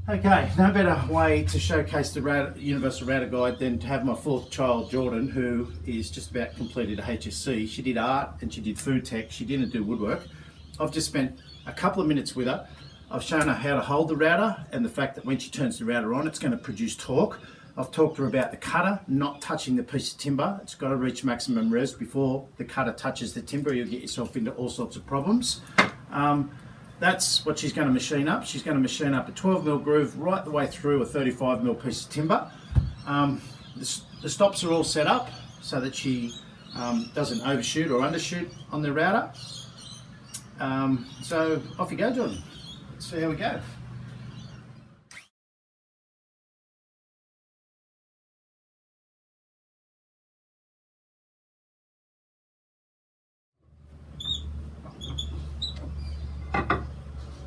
Okay, no better way to showcase the Universal Router Guide than to have my fourth child, Jordan, who is just about completed a HSC. She did art and she did food tech. She didn't do woodwork. I've just spent a couple of minutes with her. I've shown her how to hold the router and the fact that when she turns the router on, it's going to produce torque. I've talked to her about the cutter not touching the piece of timber. It's got to reach maximum res before the cutter touches the timber. You'll get yourself into all sorts of problems. That's what she's going to machine up. She's going to machine up a 12mm groove right the way through a 35mm piece of timber. The stops are all set up so that she doesn't overshoot or undershoot on the router. So off you go, Jordan. Let's see how we go.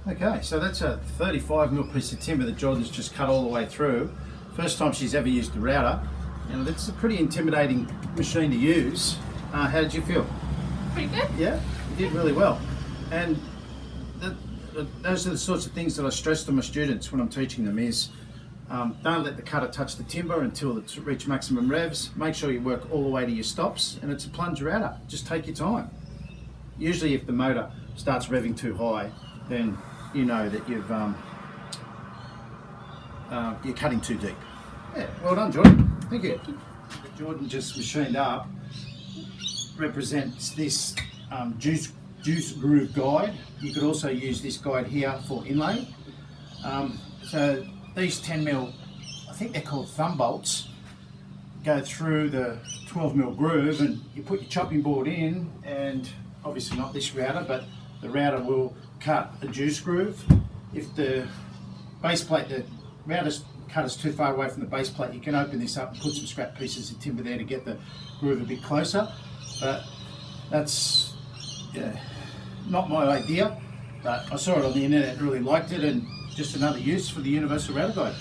Okay, so that's a 35mm piece of timber that Jordan's just cut all the way through. First time she's ever used the router. And it's a pretty intimidating machine to use. How did you feel? Pretty good. Yeah, you did really well. And those are the sorts of things that I stress to my students when I'm teaching them is don't let the cutter touch the timber until it's reached maximum revs. Make sure you work all the way to your stops, and it's a plunge router. Just take your time. Usually if the motor starts revving too high, then you know that you're cutting too deep. Yeah, well done, Jordan. Thank you. Jordan just machined up represents this juice groove guide. You could also use this guide here for inlay. So these 10mm, I think they're called thumb bolts, go through the 12mm groove, and you put your chopping board in, and obviously not this router, but the router will cut a juice groove. If the base plate, the router's cut is too far away from the base plate, you can open this up and put some scrap pieces of timber there to get the groove a bit closer. But that's not my idea, but I saw it on the internet, really liked it, and just another use for the Universal Router Guide.